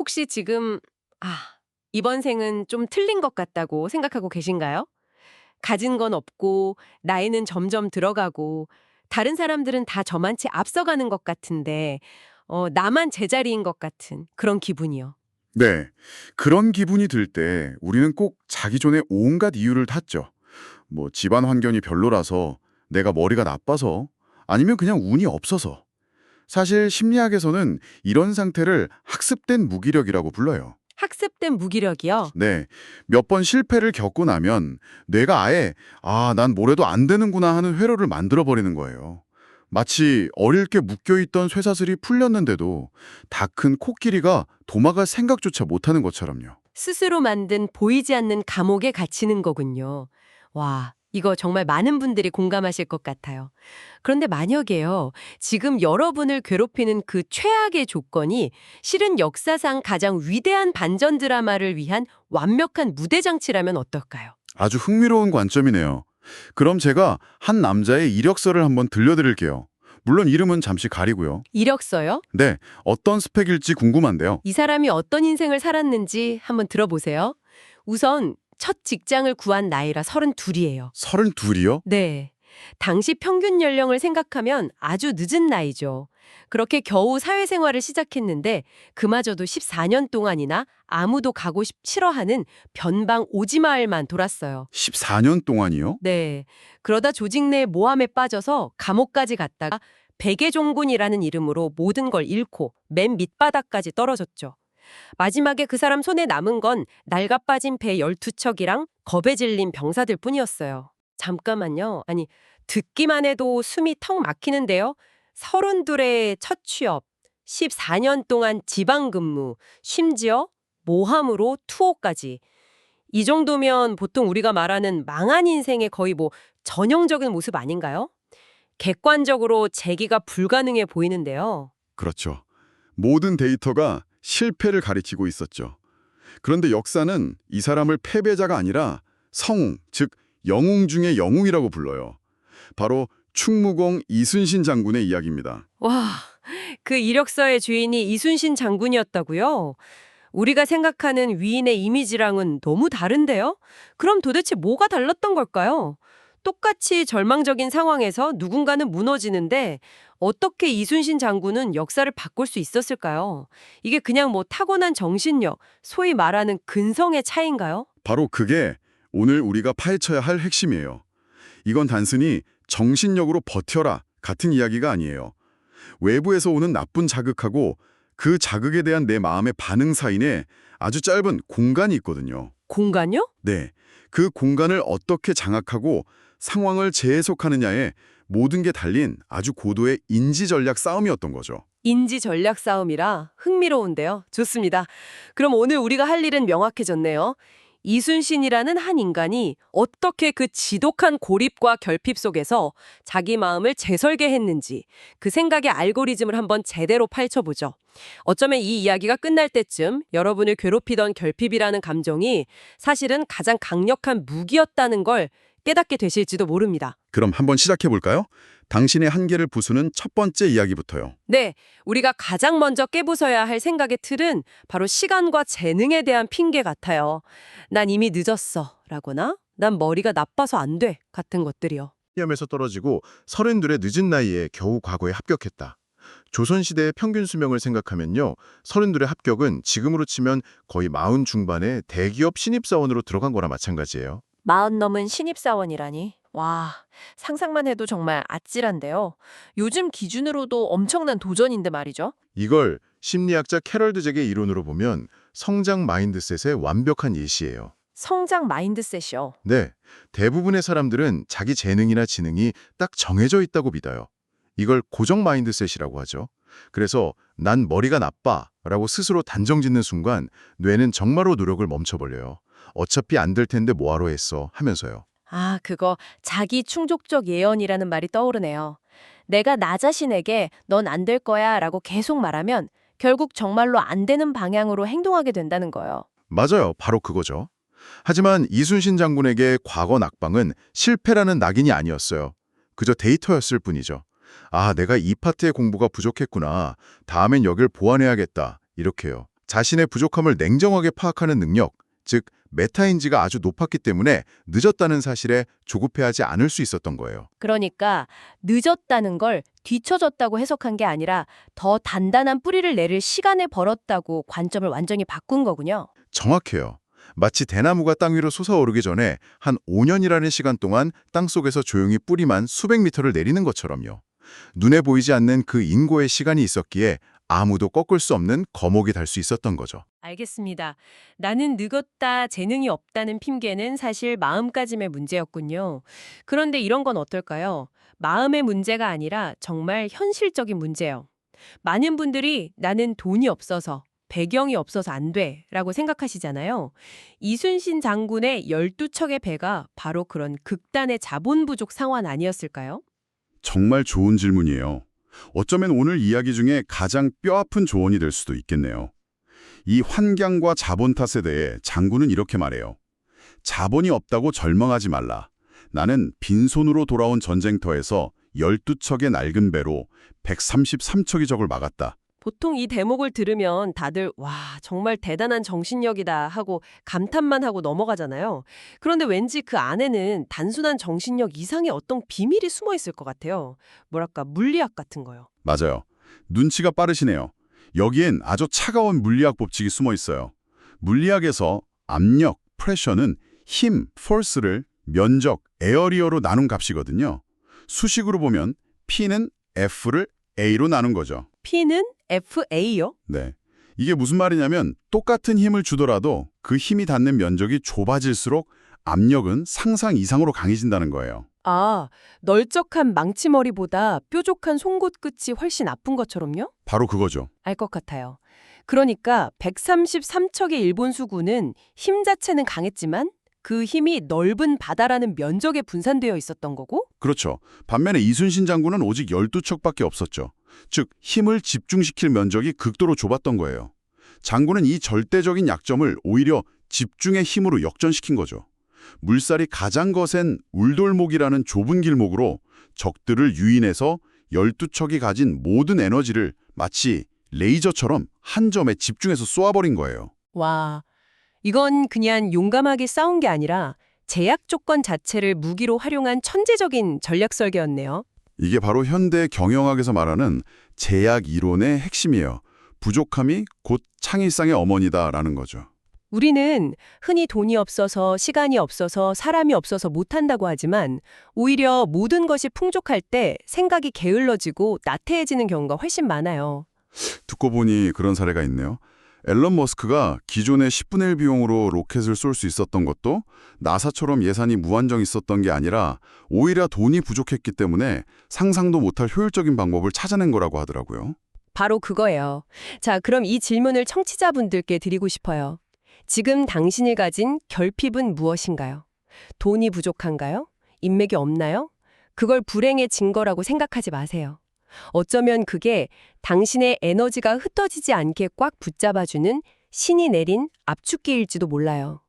혹시 지금, 아, 이번 생은 좀 틀린 것 같다고 생각하고 계신가요? 가진 건 없고, 나이는 점점 들어가고, 다른 사람들은 다 저만치 앞서가는 것 같은데, 나만 제자리인 것 같은 그런 기분이요. 네, 그런 기분이 들 때 우리는 꼭 자기 전에 온갖 이유를 탔죠. 뭐 집안 환경이 별로라서, 내가 머리가 나빠서, 아니면 그냥 운이 없어서. 사실 심리학에서는 이런 상태를 학습된 무기력이라고 불러요. 학습된 무기력이요? 네, 몇 번 실패를 겪고 나면 뇌가 아예 난 뭐래도 안 되는구나 하는 회로를 만들어버리는 거예요. 마치 어릴 게 묶여있던 쇠사슬이 풀렸는데도 다 큰 코끼리가 도망갈 생각조차 못하는 것처럼요. 스스로 만든 보이지 않는 감옥에 갇히는 거군요. 와, 이거 정말 많은 분들이 공감하실 것 같아요. 그런데 만약에요, 지금 여러분을 괴롭히는 그 최악의 조건이 실은 역사상 가장 위대한 반전 드라마를 위한 완벽한 무대 장치라면 어떨까요? 아주 흥미로운 관점이네요. 그럼 제가 한 남자의 이력서를 한번 들려드릴게요. 물론 이름은 잠시 가리고요. 이력서요? 네, 어떤 스펙일지 궁금한데요. 이 사람이 어떤 인생을 살았는지 한번 들어보세요. 우선 첫 직장을 구한 나이라 32이에요. 32이요? 네. 당시 평균 연령을 생각하면 아주 늦은 나이죠. 그렇게 겨우 사회생활을 시작했는데 그마저도 14년 동안이나 아무도 가고 싫어하는 변방 오지마을만 돌았어요. 14년 동안이요? 네. 그러다 조직 내 모함에 빠져서 감옥까지 갔다가 백의종군이라는 이름으로 모든 걸 잃고 맨 밑바닥까지 떨어졌죠. 마지막에 그 사람 손에 남은 건 낡아빠진 배 12척이랑 겁에 질린 병사들 뿐이었어요. 잠깐만요. 아니, 듣기만 해도 숨이 턱 막히는데요. 32의 첫 취업, 14년 동안 지방 근무, 심지어 모함으로 투어까지. 이 정도면 보통 우리가 말하는 망한 인생의 거의 전형적인 모습 아닌가요? 객관적으로 재기가 불가능해 보이는데요. 그렇죠. 모든 데이터가 실패를 가리키고 있었죠. 그런데 역사는 이 사람을 패배자가 아니라 성웅, 즉 영웅 중의 영웅이라고 불러요. 바로 충무공 이순신 장군의 이야기입니다. 와, 그 이력서의 주인이 이순신 장군이었다고요? 우리가 생각하는 위인의 이미지랑은 너무 다른데요? 그럼 도대체 뭐가 달랐던 걸까요? 똑같이 절망적인 상황에서 누군가는 무너지는데 어떻게 이순신 장군은 역사를 바꿀 수 있었을까요? 이게 그냥 타고난 정신력, 소위 말하는 근성의 차이인가요? 바로 그게 오늘 우리가 파헤쳐야 할 핵심이에요. 이건 단순히 정신력으로 버텨라 같은 이야기가 아니에요. 외부에서 오는 나쁜 자극하고 그 자극에 대한 내 마음의 반응 사이에 아주 짧은 공간이 있거든요. 공간요? 네, 그 공간을 어떻게 장악하고 상황을 재해석하느냐에 모든 게 달린 아주 고도의 인지 전략 싸움이었던 거죠. 인지 전략 싸움이라 흥미로운데요. 좋습니다. 그럼 오늘 우리가 할 일은 명확해졌네요. 이순신이라는 한 인간이 어떻게 그 지독한 고립과 결핍 속에서 자기 마음을 재설계했는지 그 생각의 알고리즘을 한번 제대로 파헤쳐보죠. 어쩌면 이 이야기가 끝날 때쯤 여러분을 괴롭히던 결핍이라는 감정이 사실은 가장 강력한 무기였다는 걸 깨닫게 되실지도 모릅니다. 그럼 한번 시작해 볼까요? 당신의 한계를 부수는 첫 번째 이야기부터요. 네, 우리가 가장 먼저 깨부숴야 할 생각의 틀은 바로 시간과 재능에 대한 핑계 같아요. 난 이미 늦었어 라거나 난 머리가 나빠서 안 돼 같은 것들이요. 시험에서 떨어지고 32의 늦은 나이에 겨우 과거에 합격했다. 조선시대의 평균 수명을 생각하면요. 32의 합격은 지금으로 치면 거의 40 중반의 대기업 신입사원으로 들어간 거나 마찬가지예요. 40 넘은 신입사원이라니. 와, 상상만 해도 정말 아찔한데요. 요즘 기준으로도 엄청난 도전인데 말이죠. 이걸 심리학자 캐럴 드잭의 이론으로 보면 성장 마인드셋의 완벽한 예시예요. 성장 마인드셋이요. 네, 대부분의 사람들은 자기 재능이나 지능이 딱 정해져 있다고 믿어요. 이걸 고정 마인드셋이라고 하죠. 그래서 난 머리가 나빠 라고 스스로 단정짓는 순간 뇌는 정말로 노력을 멈춰버려요. 어차피 안 될 텐데 뭐하러 했어 하면서요. 아, 그거 자기 충족적 예언이라는 말이 떠오르네요. 내가 나 자신에게 넌 안 될 거야 라고 계속 말하면 결국 정말로 안 되는 방향으로 행동하게 된다는 거예요. 맞아요. 바로 그거죠. 하지만 이순신 장군에게 과거 낙방은 실패라는 낙인이 아니었어요. 그저 데이터였을 뿐이죠. 아, 내가 이 파트의 공부가 부족했구나. 다음엔 여길 보완해야겠다. 이렇게요. 자신의 부족함을 냉정하게 파악하는 능력, 즉 메타인지가 아주 높았기 때문에 늦었다는 사실에 조급해하지 않을 수 있었던 거예요. 그러니까 늦었다는 걸 뒤처졌다고 해석한 게 아니라 더 단단한 뿌리를 내릴 시간을 벌었다고 관점을 완전히 바꾼 거군요. 정확해요. 마치 대나무가 땅 위로 솟아오르기 전에 한 5년이라는 시간 동안 땅속에서 조용히 뿌리만 수백 미터를 내리는 것처럼요. 눈에 보이지 않는 그 인고의 시간이 있었기에 아무도 꺾을 수 없는 거목이 달 수 있었던 거죠. 알겠습니다. 나는 늙었다, 재능이 없다는 핑계는 사실 마음가짐의 문제였군요. 그런데 이런 건 어떨까요? 마음의 문제가 아니라 정말 현실적인 문제예요. 많은 분들이 나는 돈이 없어서, 배경이 없어서 안 돼 라고 생각하시잖아요. 이순신 장군의 12척의 배가 바로 그런 극단의 자본 부족 상황 아니었을까요? 정말 좋은 질문이에요. 어쩌면 오늘 이야기 중에 가장 뼈아픈 조언이 될 수도 있겠네요. 이 환경과 자본 탓에 대해 장군은 이렇게 말해요. 자본이 없다고 절망하지 말라. 나는 빈손으로 돌아온 전쟁터에서 12척의 낡은 배로 133척의 적을 막았다. 보통 이 대목을 들으면 다들 와, 정말 대단한 정신력이다 하고 감탄만 하고 넘어가잖아요. 그런데 왠지 그 안에는 단순한 정신력 이상의 어떤 비밀이 숨어 있을 것 같아요. 뭐랄까 물리학 같은 거요. 맞아요. 눈치가 빠르시네요. 여기엔 아주 차가운 물리학 법칙이 숨어 있어요. 물리학에서 압력, 프레셔는 힘, force를 면적, 에어리어로 나눈 값이거든요. 수식으로 보면 P는 F를 A로 나눈 거죠. P는 FA요? 네. 이게 무슨 말이냐면 똑같은 힘을 주더라도 그 힘이 닿는 면적이 좁아질수록 압력은 상상 이상으로 강해진다는 거예요. 아, 널쩍한 망치머리보다 뾰족한 송곳 끝이 훨씬 아픈 것처럼요? 바로 그거죠. 알 것 같아요. 그러니까 133척의 일본 수군은 힘 자체는 강했지만 그 힘이 넓은 바다라는 면적에 분산되어 있었던 거고? 그렇죠. 반면에 이순신 장군은 오직 12척밖에 없었죠. 즉 힘을 집중시킬 면적이 극도로 좁았던 거예요. 장군은 이 절대적인 약점을 오히려 집중의 힘으로 역전시킨 거죠. 물살이 가장 거센 울돌목이라는 좁은 길목으로 적들을 유인해서 12척이 가진 모든 에너지를 마치 레이저처럼 한 점에 집중해서 쏘아버린 거예요. 와, 이건 그냥 용감하게 싸운 게 아니라 제약 조건 자체를 무기로 활용한 천재적인 전략 설계였네요. 이게 바로 현대 경영학에서 말하는 제약 이론의 핵심이에요. 부족함이 곧 창의성의 어머니다라는 거죠. 우리는 흔히 돈이 없어서, 시간이 없어서, 사람이 없어서 못한다고 하지만 오히려 모든 것이 풍족할 때 생각이 게을러지고 나태해지는 경우가 훨씬 많아요. 듣고 보니 그런 사례가 있네요. 앨런 머스크가 기존의 10분의 1 비용으로 로켓을 쏠 수 있었던 것도 나사처럼 예산이 무한정 있었던 게 아니라 오히려 돈이 부족했기 때문에 상상도 못할 효율적인 방법을 찾아낸 거라고 하더라고요. 바로 그거예요. 자, 그럼 이 질문을 청취자분들께 드리고 싶어요. 지금 당신이 가진 결핍은 무엇인가요? 돈이 부족한가요? 인맥이 없나요? 그걸 불행의 증거라고 생각하지 마세요. 어쩌면 그게 당신의 에너지가 흩어지지 않게 꽉 붙잡아주는 신이 내린 압축기일지도 몰라요.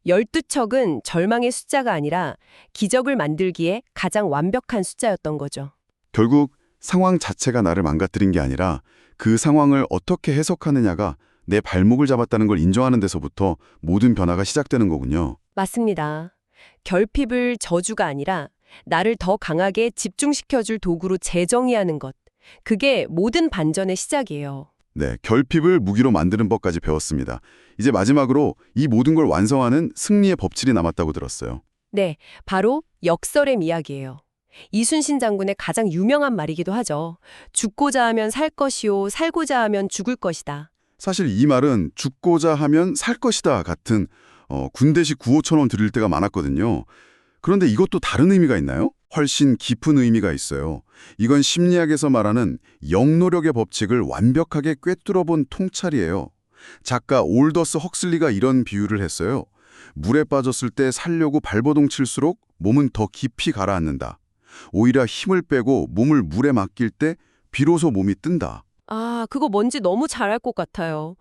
12척은 절망의 숫자가 아니라 기적을 만들기에 가장 완벽한 숫자였던 거죠. 결국 상황 자체가 나를 망가뜨린 게 아니라 그 상황을 어떻게 해석하느냐가 내 발목을 잡았다는 걸 인정하는 데서부터 모든 변화가 시작되는 거군요. 맞습니다. 결핍을 저주가 아니라 나를 더 강하게 집중시켜줄 도구로 재정의하는 것. 그게 모든 반전의 시작이에요. 네, 결핍을 무기로 만드는 법까지 배웠습니다. 이제 마지막으로 이 모든 걸 완성하는 승리의 법칙이 남았다고 들었어요. 네, 바로 역설의 이야기예요. 이순신 장군의 가장 유명한 말이기도 하죠. 죽고자 하면 살 것이요, 살고자 하면 죽을 것이다. 사실 이 말은 죽고자 하면 살 것이다 같은 군대식 구호처럼 들릴 때가 많았거든요. 그런데 이것도 다른 의미가 있나요? 훨씬 깊은 의미가 있어요. 이건 심리학에서 말하는 영노력의 법칙을 완벽하게 꿰뚫어본 통찰이에요. 작가 올더스 헉슬리가 이런 비유를 했어요. 물에 빠졌을 때 살려고 발버둥 칠수록 몸은 더 깊이 가라앉는다. 오히려 힘을 빼고 몸을 물에 맡길 때 비로소 몸이 뜬다. 아, 그거 뭔지 너무 잘 알 것 같아요.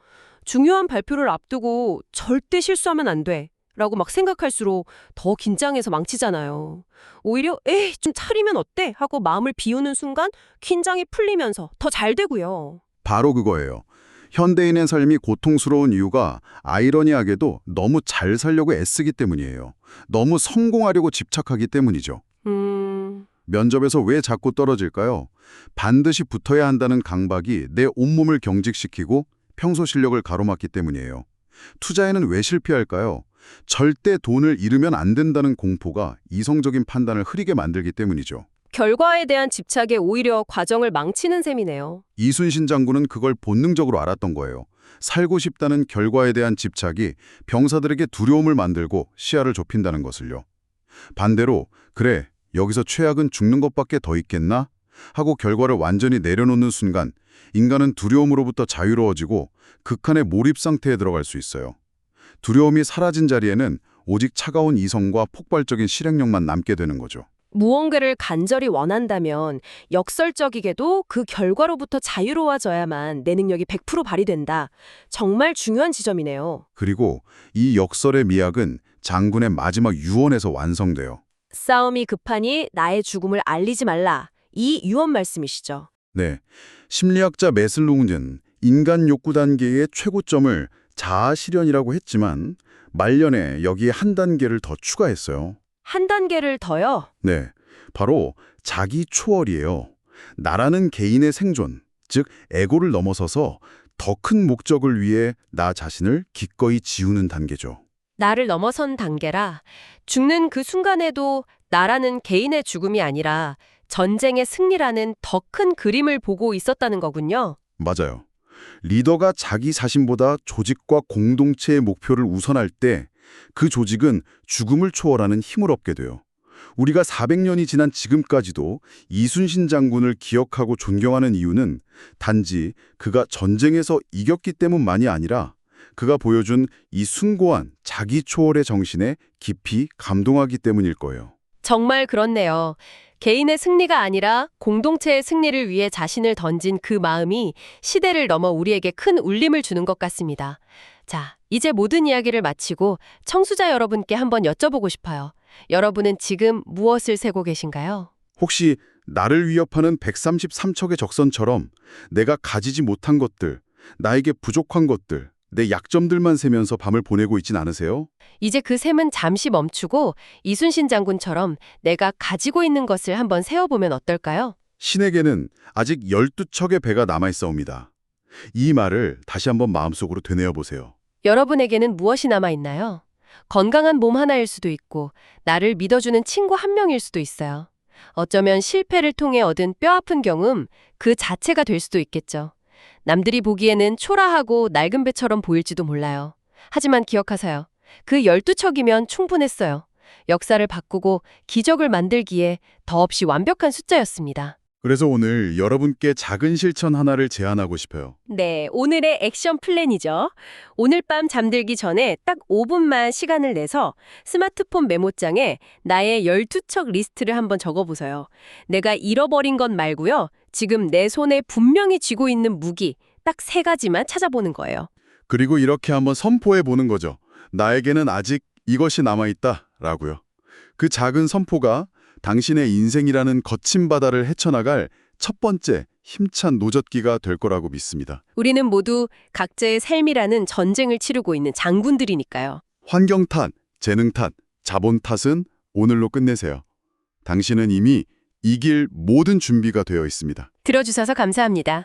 중요한 발표를 앞두고 절대 실수하면 안 돼. 라고 막 생각할수록 더 긴장해서 망치잖아요. 오히려 에이, 좀 차리면 어때? 하고 마음을 비우는 순간 긴장이 풀리면서 더 잘 되고요. 바로 그거예요. 현대인의 삶이 고통스러운 이유가 아이러니하게도 너무 잘 살려고 애쓰기 때문이에요. 너무 성공하려고 집착하기 때문이죠. 면접에서 왜 자꾸 떨어질까요? 반드시 붙어야 한다는 강박이 내 온몸을 경직시키고 평소 실력을 가로막기 때문이에요. 투자에는 왜 실패할까요? 절대 돈을 잃으면 안 된다는 공포가 이성적인 판단을 흐리게 만들기 때문이죠. 결과에 대한 집착에 오히려 과정을 망치는 셈이네요. 이순신 장군은 그걸 본능적으로 알았던 거예요. 살고 싶다는 결과에 대한 집착이 병사들에게 두려움을 만들고 시야를 좁힌다는 것을요. 반대로 그래, 여기서 최악은 죽는 것밖에 더 있겠나? 하고 결과를 완전히 내려놓는 순간 인간은 두려움으로부터 자유로워지고 극한의 몰입 상태에 들어갈 수 있어요. 두려움이 사라진 자리에는 오직 차가운 이성과 폭발적인 실행력만 남게 되는 거죠. 무언가를 간절히 원한다면 역설적이게도 그 결과로부터 자유로워져야만 내 능력이 100% 발휘된다. 정말 중요한 지점이네요. 그리고 이 역설의 미학은 장군의 마지막 유언에서 완성돼요. 싸움이 급하니 나의 죽음을 알리지 말라. 이 유언 말씀이시죠. 네, 심리학자 메슬롱은 인간 욕구 단계의 최고점을 자아 실현이라고 했지만 말년에 여기에 한 단계를 더 추가했어요. 한 단계를 더요? 네, 바로 자기 초월이에요. 나라는 개인의 생존, 즉 에고를 넘어서서 더 큰 목적을 위해 나 자신을 기꺼이 지우는 단계죠. 나를 넘어선 단계라 죽는 그 순간에도 나라는 개인의 죽음이 아니라 전쟁의 승리라는 더 큰 그림을 보고 있었다는 거군요. 맞아요. 리더가 자기 자신보다 조직과 공동체의 목표를 우선할 때 그 조직은 죽음을 초월하는 힘을 얻게 돼요. 우리가 400년이 지난 지금까지도 이순신 장군을 기억하고 존경하는 이유는 단지 그가 전쟁에서 이겼기 때문만이 아니라 그가 보여준 이 숭고한 자기 초월의 정신에 깊이 감동하기 때문일 거예요. 정말 그렇네요. 개인의 승리가 아니라 공동체의 승리를 위해 자신을 던진 그 마음이 시대를 넘어 우리에게 큰 울림을 주는 것 같습니다. 자, 이제 모든 이야기를 마치고 청취자 여러분께 한번 여쭤보고 싶어요. 여러분은 지금 무엇을 세고 계신가요? 혹시 나를 위협하는 133척의 적선처럼 내가 가지지 못한 것들, 나에게 부족한 것들, 내 약점들만 세면서 밤을 보내고 있진 않으세요? 이제 그 셈은 잠시 멈추고 이순신 장군처럼 내가 가지고 있는 것을 한번 세어보면 어떨까요? 신에게는 아직 12척의 배가 남아있사옵니다. 이 말을 다시 한번 마음속으로 되뇌어 보세요. 여러분에게는 무엇이 남아있나요? 건강한 몸 하나일 수도 있고 나를 믿어주는 친구 한 명일 수도 있어요. 어쩌면 실패를 통해 얻은 뼈아픈 경험 그 자체가 될 수도 있겠죠. 남들이 보기에는 초라하고 낡은 배처럼 보일지도 몰라요. 하지만 기억하세요. 그 12척이면 충분했어요. 역사를 바꾸고 기적을 만들기에 더없이 완벽한 숫자였습니다. 그래서 오늘 여러분께 작은 실천 하나를 제안하고 싶어요. 네, 오늘의 액션 플랜이죠. 오늘 밤 잠들기 전에 딱 5분만 시간을 내서 스마트폰 메모장에 나의 12척 리스트를 한번 적어보세요. 내가 잃어버린 것 말고요. 지금 내 손에 분명히 쥐고 있는 무기 딱 3가지만 찾아보는 거예요. 그리고 이렇게 한번 선포해 보는 거죠. 나에게는 아직 이것이 남아있다 라고요. 그 작은 선포가 당신의 인생이라는 거친 바다를 헤쳐나갈 첫 번째 힘찬 노젓기가 될 거라고 믿습니다. 우리는 모두 각자의 삶이라는 전쟁을 치르고 있는 장군들이니까요. 환경 탓, 재능 탓, 자본 탓은 오늘로 끝내세요. 당신은 이미 이길 모든 준비가 되어 있습니다. 들어주셔서 감사합니다.